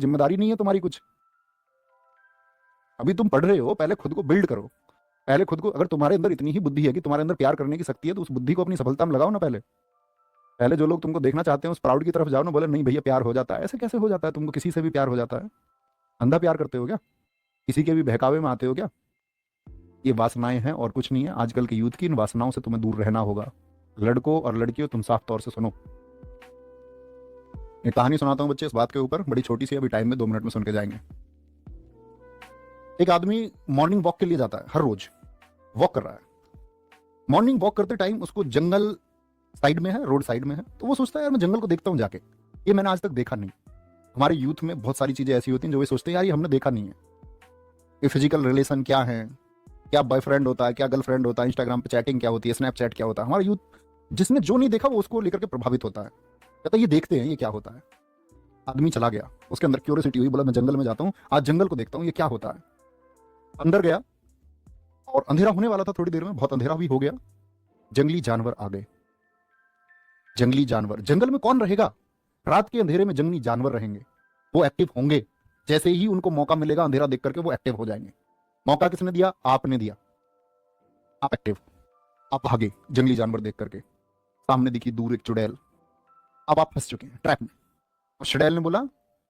जिम्मेदारी नहीं है तुम्हारी कुछ? अभी तुम पढ़ रहे हो, पहले खुद को बिल्ड करो। पहले खुद को, अगर तुम्हारे अंदर इतनी ही बुद्धि है कि तुम्हारे अंदर प्यार करने की शक्ति है, तो उस बुद्धि को अपनी सफलता में लगाओ ना। पहले पहले जो लोग तुमको देखना चाहते हैं उस प्राउड की तरफ जाओ ना। बोले नहीं भैया प्यार हो जाता है। ऐसे कैसे हो जाता है? तुमको किसी से भी प्यार हो जाता है? अंधा प्यार करते हो क्या? किसी के भी बहकावे में आते हो क्या? ये वासनाएं हैं और कुछ नहीं है। आजकल के यूथ की इन वासनाओं से तुम्हें दूर रहना होगा। लड़कों और लड़कियों, तुम साफ तौर से सुनो। एक कहानी सुनाता हूँ बच्चे इस बात के ऊपर, बड़ी छोटी सी, अभी टाइम में 2 मिनट में सुन के जाएंगे। एक आदमी मॉर्निंग वॉक के लिए जाता है, हर रोज वॉक कर रहा है। मॉर्निंग वॉक करते टाइम उसको जंगल साइड में है, रोड साइड में है, तो वो सोचता है यार मैं जंगल को देखता हूँ जाके, ये मैंने आज तक देखा नहीं। हमारे यूथ में बहुत सारी चीजें ऐसी होती हैं जो वे सोचते हैं यार ये हमने देखा नहीं है। ये फिजिकल रिलेशन क्या है, क्या बॉयफ्रेंड होता है, क्या गर्लफ्रेंड होता है, इंस्टाग्राम पे चैटिंग क्या होती है, स्नैपचैट क्या होता है। हमारा यूथ जिसने जो नहीं देखा वो उसको लेकर के प्रभावित होता है, कहता है ये देखते हैं ये क्या होता है। आदमी चला गया, उसके अंदर क्यूरियोसिटी हुई, बोला मैं जंगल में जाता हूँ, आज जंगल को देखता हूँ ये क्या होता है। अंदर गया और अंधेरा होने वाला था थोड़ी देर में, बहुत अंधेरा भी हो गया। जंगली जानवर आ गए। जंगली जानवर, जंगल में कौन रहेगा? रात के अंधेरे में जंगली जानवर रहेंगे, वो एक्टिव होंगे। जैसे ही उनको मौका मिलेगा अंधेरा देख करके वो एक्टिव हो जाएंगे। मौका किसने दिया? आपने दिया। आप एक्टिव, आप भागे जंगली जानवर देख करके। सामने दिखी दूर एक चुड़ैल, अब आप फंस चुके हैं ट्रैप में। और चुड़ैल ने बोला,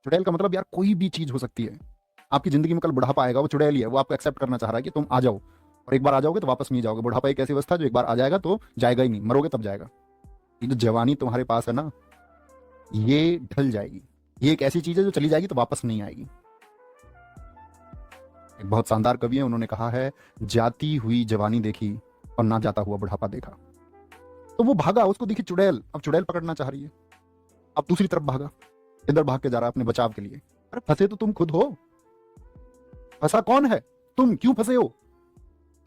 चुड़ैल का मतलब यार कोई भी चीज हो सकती है आपकी जिंदगी में। कल बुढ़ापा आएगा, वो चुड़ैल ही है, वो आपको एक्सेप्ट करना चाह रहा है कि तुम आ जाओ, और एक बार आ जाओगे तो वापस नहीं जाओगे। बुढ़ापा एक ऐसी अवस्था जो एक बार आ जाएगा तो जाएगा ही नहीं, मरोगे तब जाएगा। ये जो जवानी तुम्हारे पास है ना, ये ढल जाएगी। ये एक ऐसी चीज है जो चली जाएगी तो वापस नहीं आएगी। एक बहुत शानदार कवि है, उन्होंने कहा है, जाती हुई जवानी देखी और ना जाता हुआ बुढ़ापा देखा। तो वो भागा, उसको दिखी चुड़ैल, अब चुड़ैल पकड़ना चाह रही है। अब दूसरी तरफ भागा, इधर भाग के जा रहा है अपने बचाव के लिए। अरे फंसे तो तुम खुद हो, फंसा कौन है? तुम क्यों फंसे हो?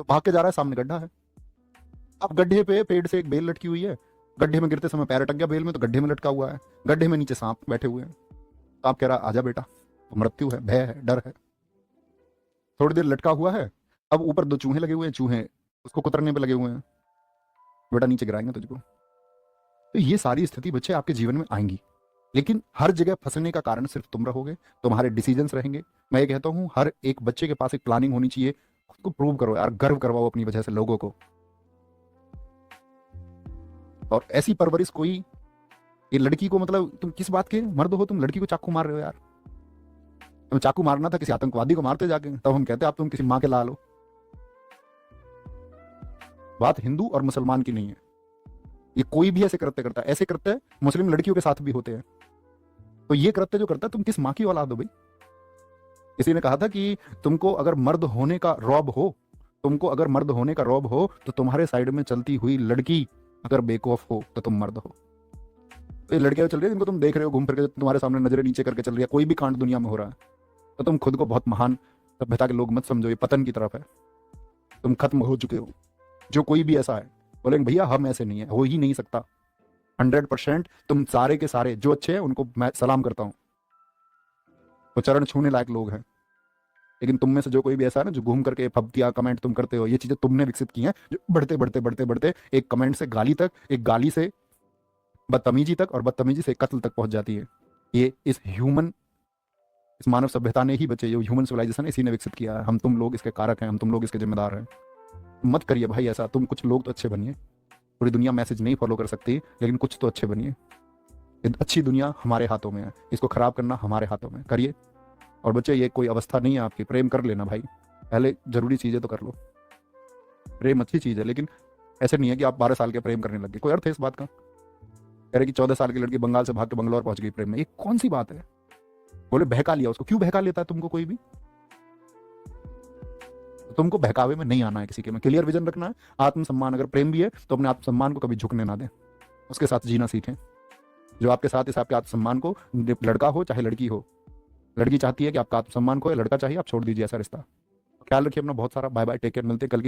तो भाग के जा रहा है, सामने गड्ढा है। अब गड्ढे पे पेड़ से एक बेल लटकी हुई है, गड्ढे में गिरते समय पैर अटक गया बेल में, तो गड्ढे में लटका हुआ है। गड्ढे में नीचे सांप बैठे हुए हैं। सांप कह रहा आजा बेटा, तो मृत्यु है, भय है, डर है। थोड़ी देर लटका हुआ है, अब ऊपर 2 चूहे लगे हुए हैं, चूहे उसको कुतरने पे लगे हुए हैं, बेटा नीचे गिराएंगे तुझको। तो ये सारी स्थिति बच्चे आपके जीवन में आएंगी, लेकिन हर जगह फंसने का कारण सिर्फ तुम रहोगे, तुम्हारे डिसीजंस रहेंगे। मैं ये कहता हूं हर एक बच्चे के पास एक प्लानिंग होनी चाहिए। खुद को प्रूव करो यार, गर्व करवाओ अपनी वजह से लोगों को। और ऐसी परवरिश कोई, ये लड़की को, मतलब तुम किस बात के मर्द हो? तुम लड़की को चाकू मार रहे हो यार। तुम्हें चाकू मारना था किसी आतंकवादी को मारते जाके, तब हम कहते आप तुम किसी माँ के लाल हो। बात हिंदू और मुसलमान की नहीं है, ये कोई भी ऐसे कृत्य करता है। ऐसे कृत्य मुस्लिम लड़कियों के साथ भी होते हैं। तो ये कृत्य जो करता है, तुम किस माँ की औलाद हो भाई? किसी ने कहा था कि तुमको अगर मर्द होने का रौब हो, तुमको अगर मर्द होने का रौब हो, तो तुम्हारे साइड में चलती हुई लड़की अगर बेवकूफ हो तो तुम मर्द हो। तो ये लड़कियां चल रही है जिनको तुम देख रहे हो घूम फिर के, तुम्हारे सामने नजरें नीचे करके चल रही है, कोई भी कांड दुनिया में हो रहा है, तो तुम खुद को बहुत महान सभ्यता के लोग मत समझो, ये पतन की तरफ है, तुम खत्म हो चुके हो। जो कोई भी ऐसा है बोलेंगे भैया हम ऐसे नहीं है, हो ही नहीं सकता। 100% तुम सारे के सारे जो अच्छे हैं उनको मैं सलाम करता हूं, तो चरण छूने लायक लोग हैं। लेकिन तुम में से जो कोई भी ऐसा है ना जो घूम करके फब्तियां कमेंट तुम करते हो, ये चीजें तुमने विकसित की हैं, जो बढ़ते बढ़ते बढ़ते बढ़ते एक कमेंट से गाली तक, एक गाली से बदतमीजी तक, और बदतमीजी से कत्ल तक पहुंच जाती है। ये इस मानव सभ्यता ने ही बचे, जो ह्यूमन सिविलाइजेशन इसी ने विकसित किया है। हम तुम लोग इसके कारक हैं, हम तुम लोग इसके जिम्मेदार हैं। मत करिए भाई ऐसा। तुम कुछ लोग तो अच्छे बनिए, पूरी दुनिया मैसेज नहीं फॉलो कर सकती, लेकिन कुछ तो अच्छे बनिए। अच्छी दुनिया हमारे हाथों में है, इसको खराब करना हमारे हाथों में। करिए। और बच्चे ये कोई अवस्था नहीं है आपकी, प्रेम कर लेना भाई, पहले जरूरी चीजें तो कर लो। प्रेम अच्छी चीज है, लेकिन ऐसे नहीं है कि आप 12 साल के प्रेम करने लगे। कोई अर्थ है इस बात का? कह रहे कि 14 साल की लड़की बंगाल से भाग के बंगलौर पहुंच गई प्रेम में, ये कौन सी बात है? बोले बहका लिया उसको। क्यों बहका लेता है तुमको कोई भी? तुमको बहकावे में नहीं आना है किसी के में, क्लियर विजन रखना है। आत्मसम्मान, अगर प्रेम भी है तो अपने आत्मसम्मान को कभी झुकने ना दें, उसके साथ जीना सीखें। जो आपके साथ इस आपके आत्मसम्मान को, लड़का हो चाहे लड़की हो, लड़की चाहती है कि आपका आत्मसम्मान को, या लड़का चाहिए, आप छोड़ दीजिए ऐसा रिश्ता। ख्याल रखिए अपना बहुत सारा। बाय बाय, टेक केयर, मिलते हैं कल की